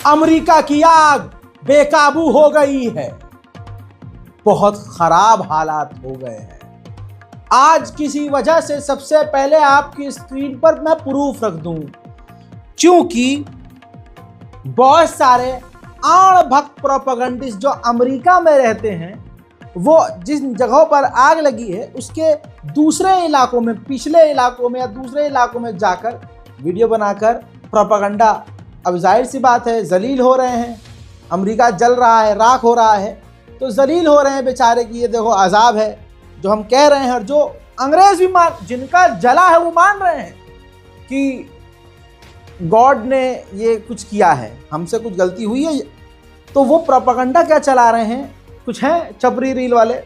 America की आग बेकाबू हो गई है। बहुत खराब हालात हो गए हैं। आज किसी वजह से सबसे पहले आपकी स्क्रीन पर मैं प्रूफ रख दूं, क्योंकि बहुत सारे आड़ भक्त प्रोपेगेंडिस्ट जो अमेरिका में रहते हैं, वो जिन जगहों पर आग लगी है उसके दूसरे इलाकों में, पिछले इलाकों में या दूसरे इलाकों में जाकर वीडियो बनाकर प्रोपेगेंडा, अब जाहिर सी बात है जलील हो रहे हैं। अमेरिका जल रहा है, राख हो रहा है, तो जलील हो रहे हैं बेचारे की ये देखो अजाब है जो हम कह रहे हैं। और जो अंग्रेज भी जिनका जला है वो मान रहे हैं कि गॉड ने ये कुछ किया है, हमसे कुछ गलती हुई है। तो वो प्रोपेगेंडा क्या चला रहे हैं, कुछ हैं चपरी रील वाले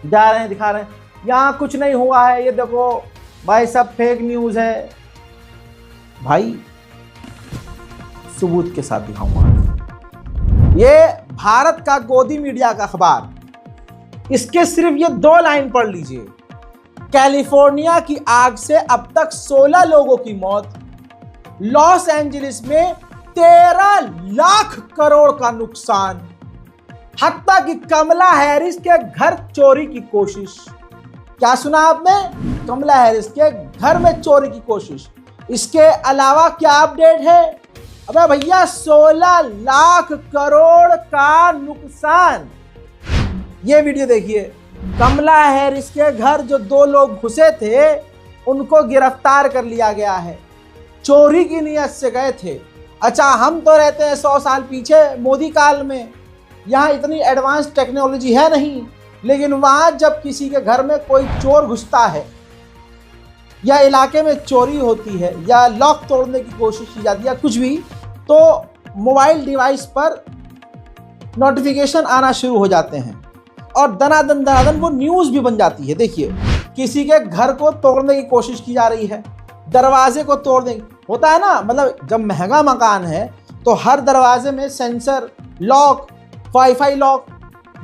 जा रहे हैं दिखा रहे हैं यहाँ कुछ नहीं हुआ है, ये देखो भाई सब फेक न्यूज़ है। भाई सबूत के साथ दिखाऊंगा। ये भारत का गोदी मीडिया का अखबार, इसके सिर्फ ये 2 लाइन पढ़ लीजिए। कैलिफोर्निया की आग से अब तक 16 लोगों की मौत, लॉस एंजलिस में 13 लाख करोड़ का नुकसान, हत्ता कि कमला हैरिस के घर चोरी की कोशिश। क्या सुना आपने? कमला हैरिस के घर में चोरी की कोशिश। इसके अलावा क्या अपडेट है? अबे भैया 16 लाख करोड़ का नुकसान। ये वीडियो देखिए, कमला हैरिस के घर जो 2 लोग घुसे थे उनको गिरफ्तार कर लिया गया है, चोरी की नीयत से गए थे। अच्छा, हम तो रहते हैं 100 साल पीछे मोदी काल में, यहाँ इतनी एडवांस टेक्नोलॉजी है नहीं, लेकिन वहाँ जब किसी के घर में कोई चोर घुसता है या इलाके में चोरी होती है या लॉक तोड़ने की कोशिश की जाती है कुछ भी, तो मोबाइल डिवाइस पर नोटिफिकेशन आना शुरू हो जाते हैं और दनादन वो न्यूज़ भी बन जाती है। देखिए, किसी के घर को तोड़ने की कोशिश की जा रही है, दरवाजे को तोड़ने होता है ना, मतलब जब महंगा मकान है तो हर दरवाजे में sensor lock, wifi lock,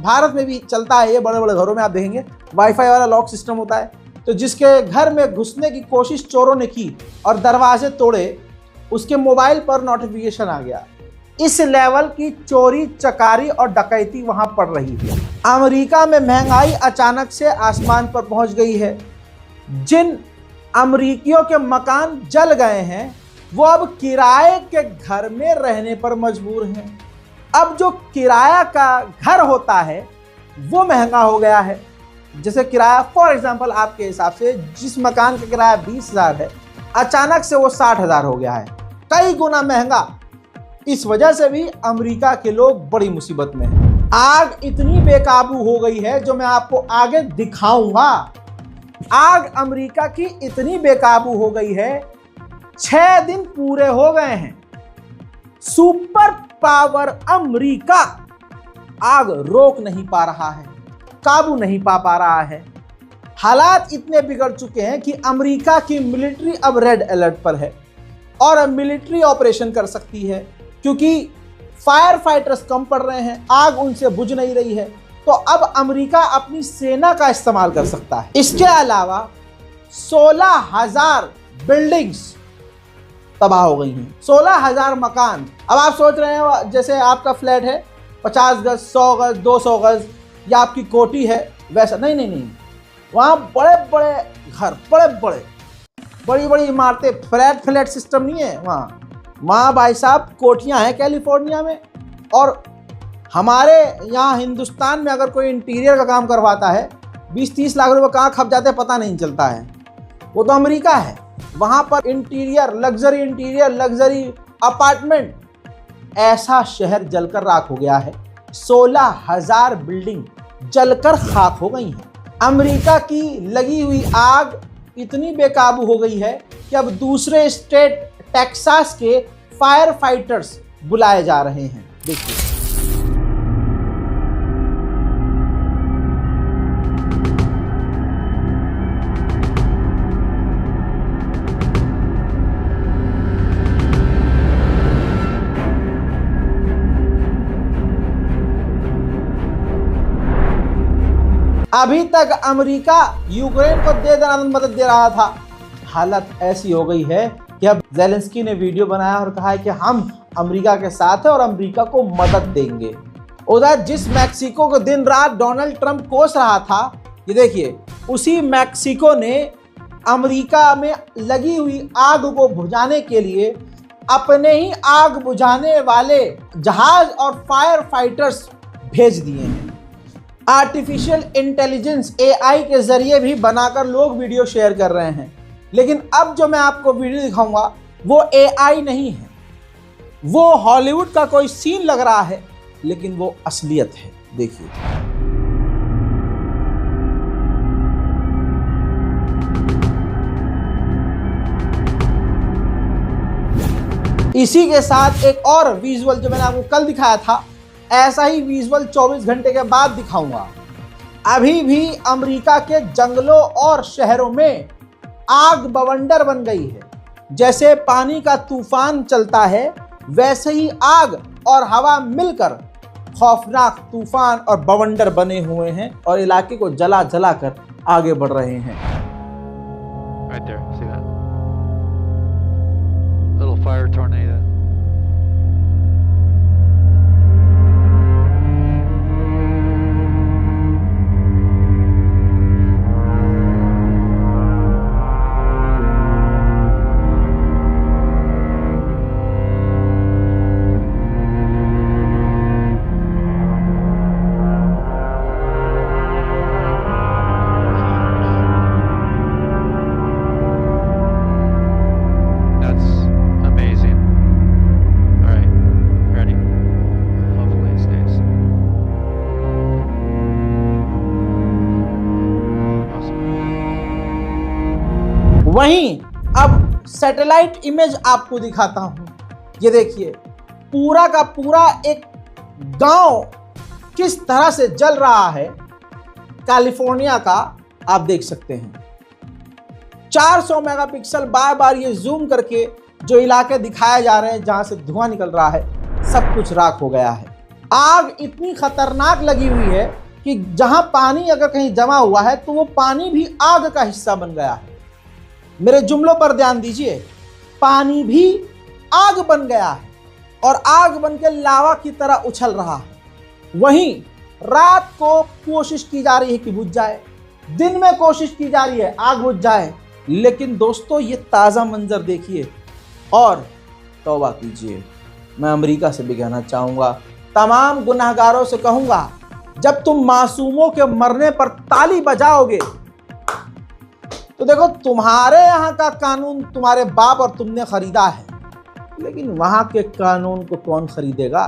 Bharat में भी चलता है ये, बड़े बड़े घरों में आप देखेंगे वाईफाई वाला लॉक सिस्टम होता है। तो जिसके घर में घुसने की कोशिश चोरों ने की और दरवाजे तोड़े, उसके मोबाइल पर नोटिफिकेशन आ गया। इस लेवल की चोरी चकारी और डकैती वहां पड़ रही है। अमेरिका में महंगाई अचानक से आसमान पर पहुंच गई है। जिन अमेरिकियों के मकान जल गए हैं वो अब किराए के घर में रहने पर मजबूर हैं। अब जो किराया का घर होता है वो महंगा हो गया है। जैसे किराया फॉर एग्जांपल आपके हिसाब से जिस मकान का किराया 20,000 है, अचानक से वो 60,000 हो गया है, कई गुना महंगा। इस वजह से भी अमेरिका के लोग बड़ी मुसीबत में हैं। आग इतनी बेकाबू हो गई है जो मैं आपको आगे दिखाऊंगा। आग अमेरिका की इतनी बेकाबू हो गई है, 6 दिन पूरे हो गए हैं। सुपर पावर अमेरिका आग रोक नहीं पा रहा है, काबू नहीं पा रहा है। हालात इतने बिगड़ चुके हैं कि अमेरिका की मिलिट्री अब रेड अलर्ट पर है और मिलिट्री ऑपरेशन कर सकती है, क्योंकि फायर फाइटर्स कम पड़ रहे हैं, आग उनसे बुझ नहीं रही है। तो अब अमेरिका अपनी सेना का इस्तेमाल कर सकता है। इसके अलावा 16,000 बिल्डिंग्स तबाह हो गई हैं, 16,000 मकान। अब आप सोच रहे हैं जैसे आपका फ्लैट है 50 गज, 100 गज, 200 गज या आपकी कोठी है वैसा नहीं। वहाँ बड़े बड़े घर, बड़ी बड़ी इमारतें, फ्लैट सिस्टम नहीं है वहाँ भाई साहब कोठियाँ हैं कैलिफोर्निया में। और हमारे यहाँ हिंदुस्तान में अगर कोई इंटीरियर का काम करवाता है 20-30 लाख रुपए कहाँ खप जाते हैं पता नहीं चलता है। वो तो अमेरिका है, वहाँ पर इंटीरियर, लग्जरी अपार्टमेंट, ऐसा शहर जलकर राख हो गया है। 16,000 बिल्डिंग जलकर खाक हो गई हैं। अमेरिका की लगी हुई आग इतनी बेकाबू हो गई है कि अब दूसरे स्टेट टेक्सास के फायर फाइटर्स बुलाए जा रहे हैं। देखिए, अभी तक अमेरिका यूक्रेन को दनादन मदद दे रहा था। हालत ऐसी हो गई है कि अब ज़ेलेंस्की ने वीडियो बनाया और कहा है कि हम अमेरिका के साथ है और अमेरिका को मदद देंगे। उधर जिस मैक्सिको को दिन रात डोनाल्ड ट्रंप कोस रहा था, ये देखिए उसी मैक्सिको ने अमेरिका में लगी हुई आग को बुझाने के लिए अपने ही आग बुझाने वाले जहाज और फायर फाइटर्स भेज दिए हैं। आर्टिफिशियल इंटेलिजेंस AI के जरिए भी बनाकर लोग वीडियो शेयर कर रहे हैं, लेकिन अब जो मैं आपको वीडियो दिखाऊंगा वो AI नहीं है, वो हॉलीवुड का कोई सीन लग रहा है, लेकिन वो असलियत है। देखिए इसी के साथ एक और विजुअल जो मैंने आपको कल दिखाया था, ऐसा ही विजुअल 24 घंटे के बाद दिखाऊंगा। अभी भी अमेरिका के जंगलों और शहरों में आग बवंडर बन गई है। जैसे पानी का तूफान चलता है, वैसे ही आग और हवा मिलकर खौफनाक तूफान और बवंडर बने हुए हैं और इलाके को जला जला कर आगे बढ़ रहे हैं। Right there, see that? Little fire tornado. वहीं अब सैटेलाइट इमेज आपको दिखाता हूं। ये देखिए पूरा का पूरा एक गांव किस तरह से जल रहा है, कैलिफोर्निया का आप देख सकते हैं। 400 मेगापिक्सल बार बार ये जूम करके जो इलाके दिखाए जा रहे हैं जहां से धुआं निकल रहा है, सब कुछ राख हो गया है। आग इतनी खतरनाक लगी हुई है कि जहां पानी अगर कहीं जमा हुआ है तो वो पानी भी आग का हिस्सा बन गया है। मेरे जुमलों पर ध्यान दीजिए, पानी भी आग बन गया है और आग बन के लावा की तरह उछल रहा है। वहीं रात को कोशिश की जा रही है कि बुझ जाए, दिन में कोशिश की जा रही है आग बुझ जाए, लेकिन दोस्तों ये ताज़ा मंजर देखिए और तौबा कीजिए। मैं अमेरिका से भी कहना चाहूँगा, तमाम गुनाहगारों से कहूँगा, जब तुम मासूमों के मरने पर ताली बजाओगे तो देखो तुम्हारे यहाँ का कानून तुम्हारे बाप और तुमने खरीदा है, लेकिन वहाँ के कानून को कौन खरीदेगा।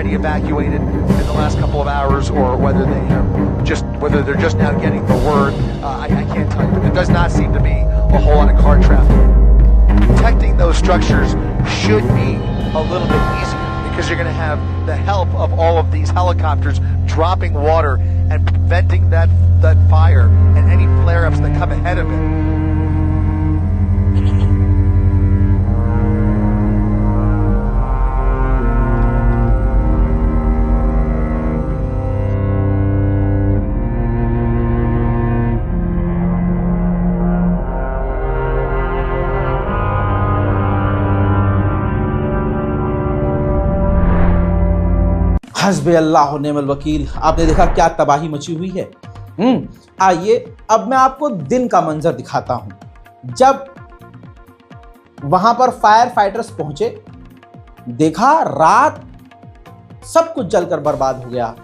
already evacuated in the last couple of hours, or whether whether they're just now getting the word. I can't tell you, but there does not seem to be a whole lot of car traffic. Protecting those structures should be a little bit easier, because you're going to have the help of all of these helicopters dropping water and preventing that fire and any flare-ups that come ahead of it. हस्बे अल्लाह नेमल वकील। आपने देखा क्या तबाही मची हुई है। आइए अब मैं आपको दिन का मंजर दिखाता हूं। जब वहां पर फायर फाइटर्स पहुंचे, देखा रात सब कुछ जलकर बर्बाद हो गया।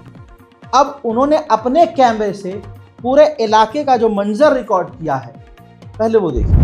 अब उन्होंने अपने कैमरे से पूरे इलाके का जो मंजर रिकॉर्ड किया है, पहले वो देखिए।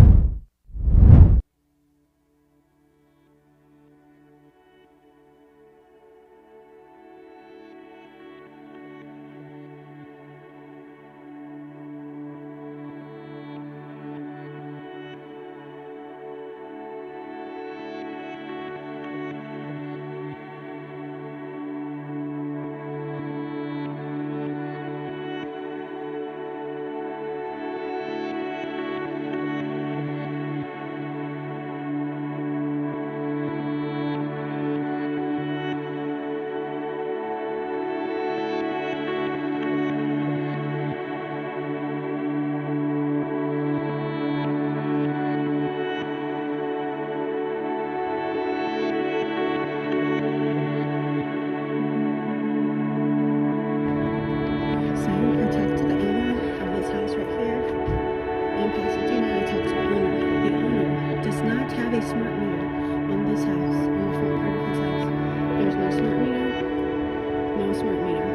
Smart meter on this house, on the front part of his house. There's no smart meter, no smart meter.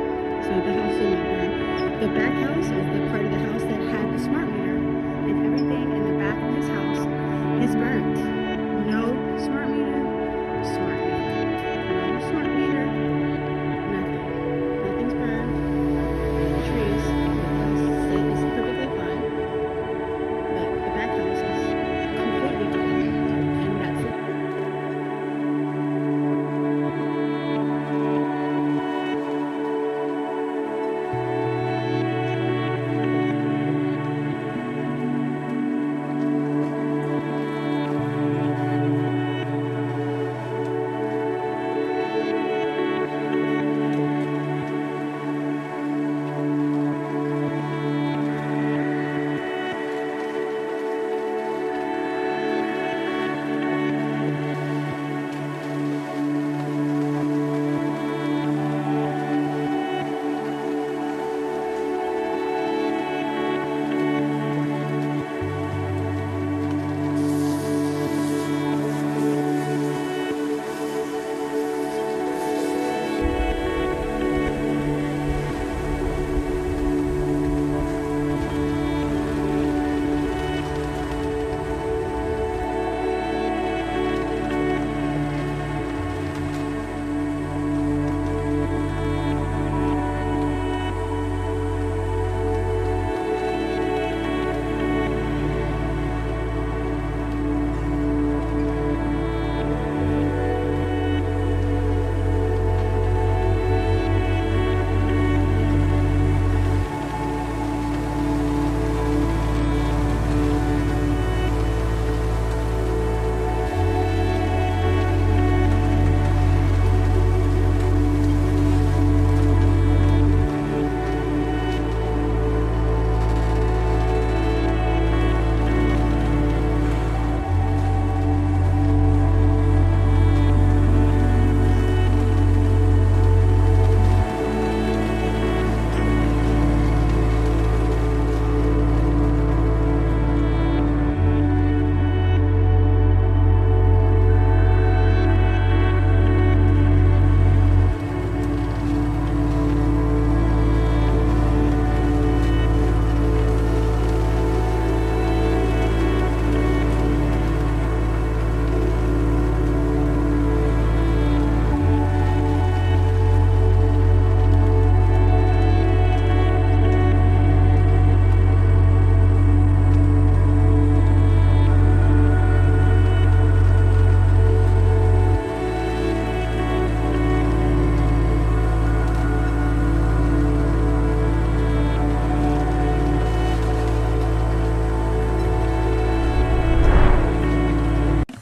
So the house did not burn. The back house is the part of the house that had the smart meter, and everything in the back of his house is burnt. No smart meter, smart meter. No smart meter, nothing. Nothing's burned. The trees, it's perfectly fine. But the back house is completely gone. And that's it.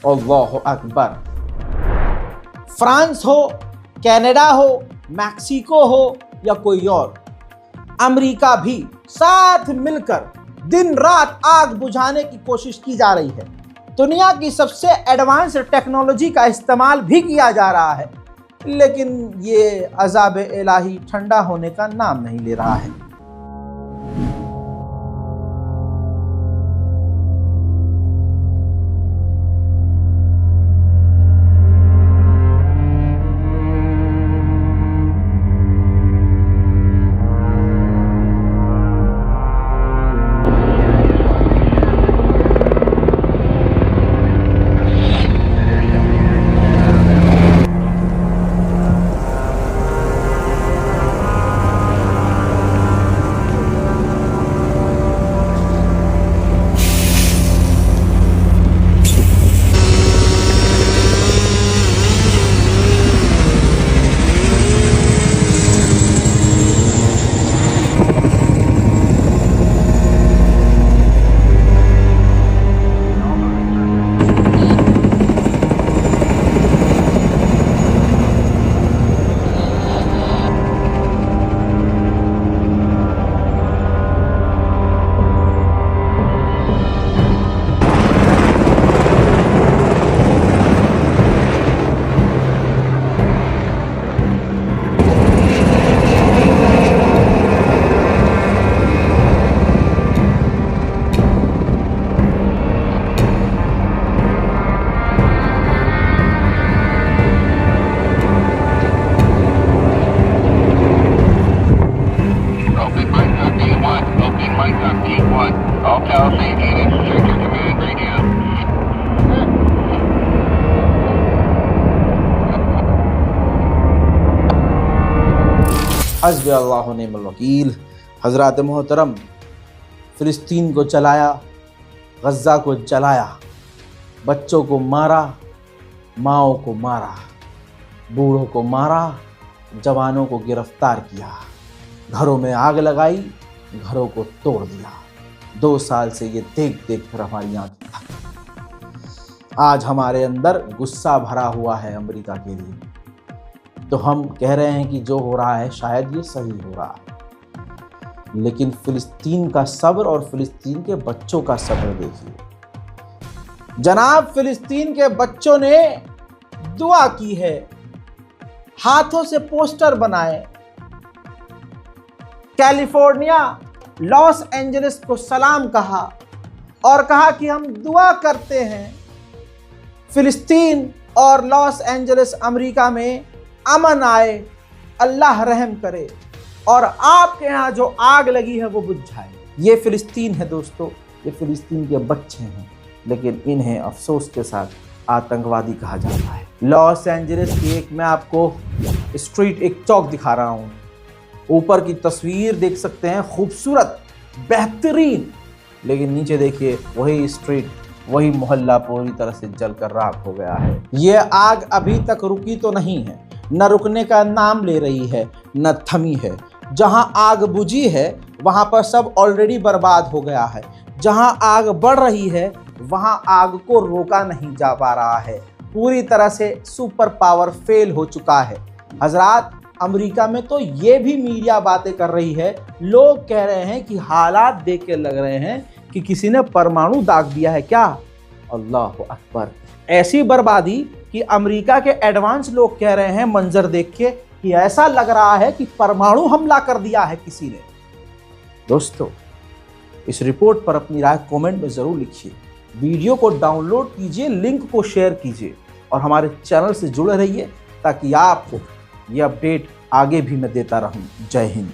अल्लाहु Akbar. France हो, Canada हो, Mexico हो या कोई और, America भी साथ मिलकर दिन रात आग बुझाने की कोशिश की जा रही है। दुनिया की सबसे एडवांस टेक्नोलॉजी का इस्तेमाल भी किया जा रहा है, लेकिन ये अज़ाब इलाही ठंडा होने का नाम नहीं ले रहा है। हस्बी अल्लाह निअमल वकील। हज़रात मोहतरम, फ़िलिस्तीन को चलाया, गज़ा को जलाया, बच्चों को मारा, माओं को मारा, बूढ़ों को मारा, जवानों को गिरफ्तार किया, घरों में आग लगाई, घरों को तोड़ दिया। 2 साल से ये देख देख कर हमारी आंखें थक गई। आज हमारे अंदर गुस्सा भरा हुआ है अमेरिका के लिए, तो हम कह रहे हैं कि जो हो रहा है शायद ये सही हो रहा है, लेकिन फ़िलिस्तीन का सब्र और फ़िलिस्तीन के बच्चों का सब्र देखिए। जनाब, फ़िलिस्तीन के बच्चों ने दुआ की है, हाथों से पोस्टर बनाए, कैलिफोर्निया, लॉस एंजलिस को सलाम कहा और कहा कि हम दुआ करते हैं फ़िलिस्तीन और लॉस एंजलिस अमेरिका में अमन आए, अल्लाह रहम करे और आपके यहाँ जो आग लगी है वो बुझ जाए। ये फ़िलिस्तीन है दोस्तों, ये फ़िलिस्तीन के बच्चे हैं, लेकिन इन्हें अफसोस के साथ आतंकवादी कहा जाता है। लॉस एंजलिस की एक मैं आपको स्ट्रीट, एक चौक दिखा रहा हूँ। ऊपर की तस्वीर देख सकते हैं, खूबसूरत, बेहतरीन, लेकिन नीचे देखिए वही स्ट्रीट, वही मोहल्ला पूरी तरह से जलकर राख हो गया है। ये आग अभी तक रुकी तो नहीं है, न रुकने का नाम ले रही है, न थमी है। जहां आग बुझी है वहां पर सब ऑलरेडी बर्बाद हो गया है। जहां आग बढ़ रही है वहां आग को रोका नहीं जा पा रहा है। पूरी तरह से सुपर पावर फेल हो चुका है। हजरात, अमेरिका में तो ये भी मीडिया बातें कर रही है, लोग कह रहे हैं कि हालात देख के लग रहे हैं कि किसी ने परमाणु दाग दिया है क्या। अल्लाह अकबर, ऐसी बर्बादी कि अमेरिका के एडवांस लोग कह रहे हैं मंजर देख के कि ऐसा लग रहा है कि परमाणु हमला कर दिया है किसी ने। दोस्तों, इस रिपोर्ट पर अपनी राय कमेंट में ज़रूर लिखिए, वीडियो को डाउनलोड कीजिए, लिंक को शेयर कीजिए और हमारे चैनल से जुड़े रहिए ताकि आपको ये अपडेट आगे भी मैं देता रहूं। जय हिंद।